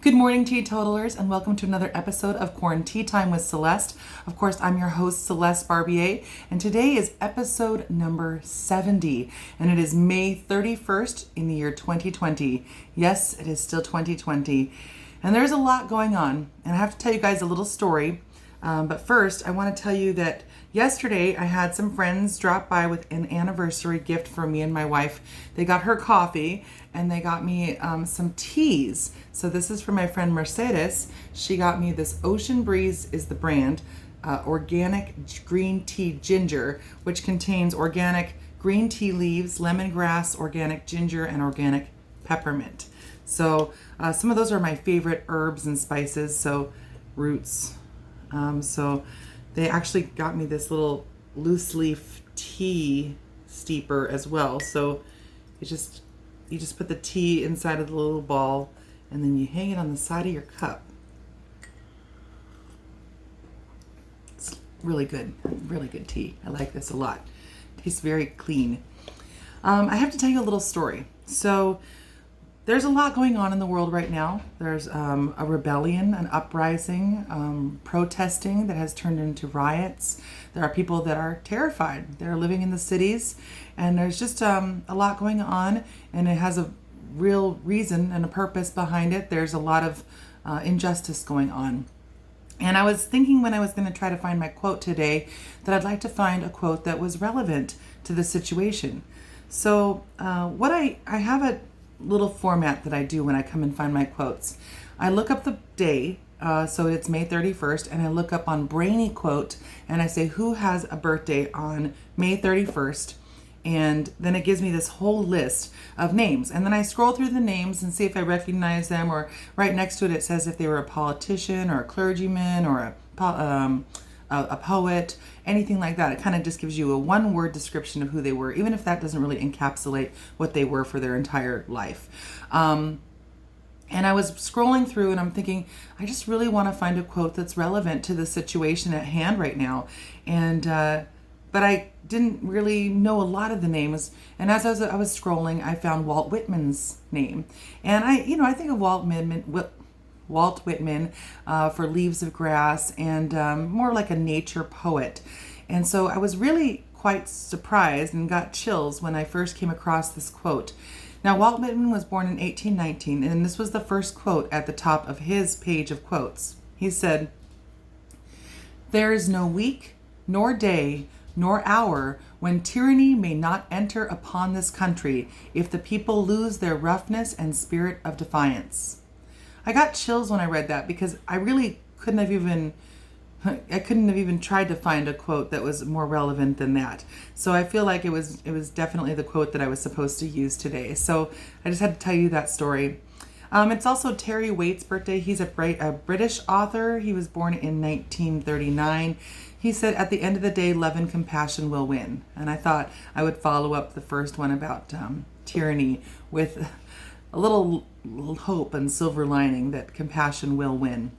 Good morning, teetotalers, and welcome to another episode of QuaranTEAtime with Celeste. Of course, I'm your host, Celeste Barbier, and today is episode number 70, and it is May 31st in the year 2020. Yes, it is still 2020, and there's a lot going on, and I have to tell you guys a little story. But first, I want to tell you that yesterday I had some friends drop by with an anniversary gift for me and my wife. They got her coffee and they got me some teas. So this is for my friend Mercedes. She got me this Ocean Breeze is the brand, organic green tea ginger, which contains organic green tea leaves, lemongrass, organic ginger, and organic peppermint. So some of those are my favorite herbs and spices, so roots. So they actually got me this little loose leaf tea steeper as well. So you just put the tea inside of the little ball and then you hang it on the side of your cup. It's really good tea. I like this a lot. Tastes very clean. I have to tell you a little story. So there's a lot going on in the world right now. There's a rebellion, an uprising, protesting that has turned into riots. There are people that are terrified. They're living in the cities, and there's just a lot going on, and it has a real reason and a purpose behind it. There's a lot of injustice going on. And I was thinking when I was going to try to find my quote today that I'd like to find a quote that was relevant to the situation. So what I have a little format that I do when I come and find my quotes. I look up the day, so it's May 31st, and I look up on Brainy Quote, and I say who has a birthday on May 31st, and then it gives me this whole list of names, and then I scroll through the names and see if I recognize them, or right next to it it says if they were a politician or a clergyman or a poet, anything like that. It kind of just gives you a one-word description of who they were, even if that doesn't really encapsulate what they were for their entire life. And I was scrolling through and I'm thinking, I just really want to find a quote that's relevant to the situation at hand right now. And but I didn't really know a lot of the names. And as I was scrolling, I found Walt Whitman's name. And I think of Walt Whitman for Leaves of Grass, and more like a nature poet. And so I was really quite surprised and got chills when I first came across this quote. Now, Walt Whitman was born in 1819, and this was the first quote at the top of his page of quotes. He said, "There is no week, nor day, nor hour when tyranny may not enter upon this country if the people lose their roughness and spirit of defiance." I got chills when I read that because I really couldn't have even tried to find a quote that was more relevant than that. So I feel like it was definitely the quote that I was supposed to use today. So I just had to tell you that story. It's also Terry Waite's birthday. He's a British author. He was born in 1939. He said, "At the end of the day, love and compassion will win." And I thought I would follow up the first one about tyranny with a little hope and silver lining that compassion will win.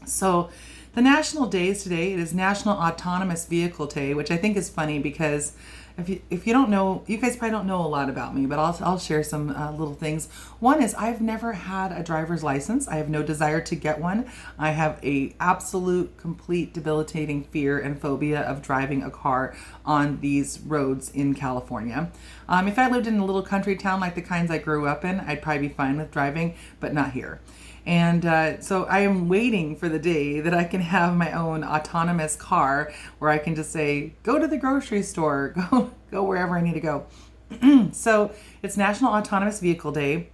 So the national days today, it is National Autonomous Vehicle Day, which I think is funny because if you don't know, you guys probably don't know a lot about me, but I'll share some little things. One is I've never had a driver's license. I have no desire to get one. I have a absolute, complete, debilitating fear and phobia of driving a car on these roads in California. If I lived in a little country town like the kinds I grew up in, I'd probably be fine with driving, but not here. And so I am waiting for the day that I can have my own autonomous car where I can just say, go to the grocery store, go wherever I need to go. So it's National Autonomous Vehicle Day,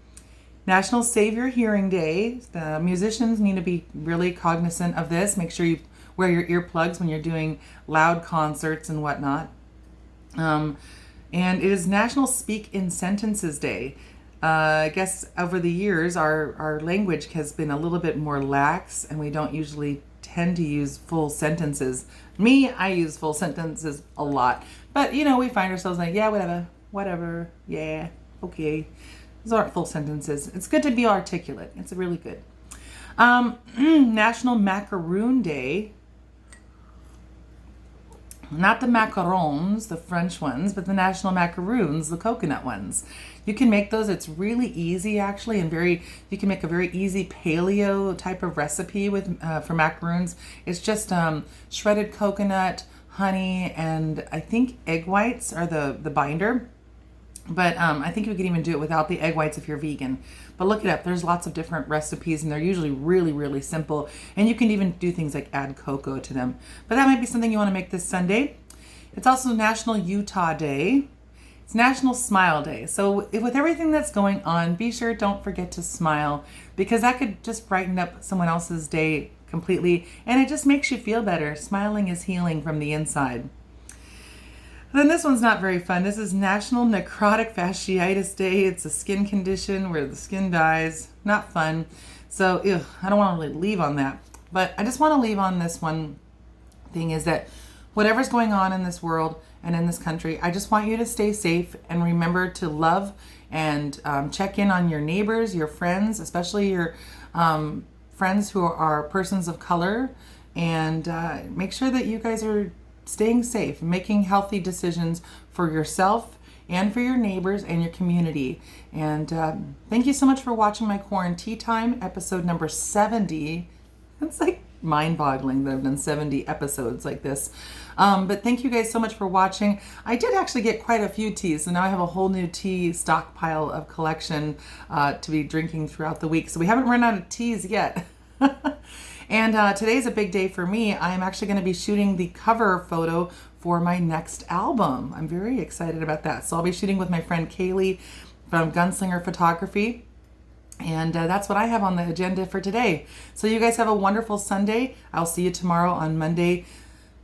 National Save Your Hearing Day. The musicians need to be really cognizant of this. Make sure you wear your earplugs when you're doing loud concerts and whatnot. And it is National Speak in Sentences Day. I guess over the years, our language has been a little bit more lax, and we don't usually tend to use full sentences. I use full sentences a lot. But, we find ourselves like, yeah, whatever, yeah, okay. Those aren't full sentences. It's good to be articulate. It's really good. National Macaroon Day. Not the macarons, the French ones, but the national macaroons, the coconut ones. You can make those. It's really easy actually, and you can make a very easy paleo type of recipe with for macaroons. It's just shredded coconut, honey, and I think egg whites are the binder. But I think you could even do it without the egg whites if you're vegan. But look it up. There's lots of different recipes, and they're usually really, really simple. And you can even do things like add cocoa to them. But that might be something you want to make this Sunday. It's also National Utah Day. It's National Smile Day. So with everything that's going on, be sure don't forget to smile, because that could just brighten up someone else's day completely. And it just makes you feel better. Smiling is healing from the inside. Then this one's not very fun. This is National Necrotic Fasciitis Day. It's a skin condition where the skin dies. Not fun. So I don't want to really leave on that. But I just want to leave on this one thing, is that whatever's going on in this world and in this country, I just want you to stay safe and remember to love and check in on your neighbors, your friends, especially your friends who are persons of color, and make sure that you guys are staying safe, making healthy decisions for yourself and for your neighbors and your community. And thank you so much for watching my QuaranTEAtime, episode number 70. It's like mind-boggling that I've done 70 episodes like this. But thank you guys so much for watching. I did actually get quite a few teas, so now I have a whole new tea stockpile of collection to be drinking throughout the week. So we haven't run out of teas yet. And today's a big day for me. I'm actually going to be shooting the cover photo for my next album. I'm very excited about that. So I'll be shooting with my friend Kaylee from Gunslinger Photography. And that's what I have on the agenda for today. So you guys have a wonderful Sunday. I'll see you tomorrow on Monday,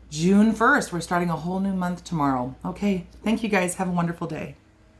June 1st. We're starting a whole new month tomorrow. Okay, thank you guys. Have a wonderful day.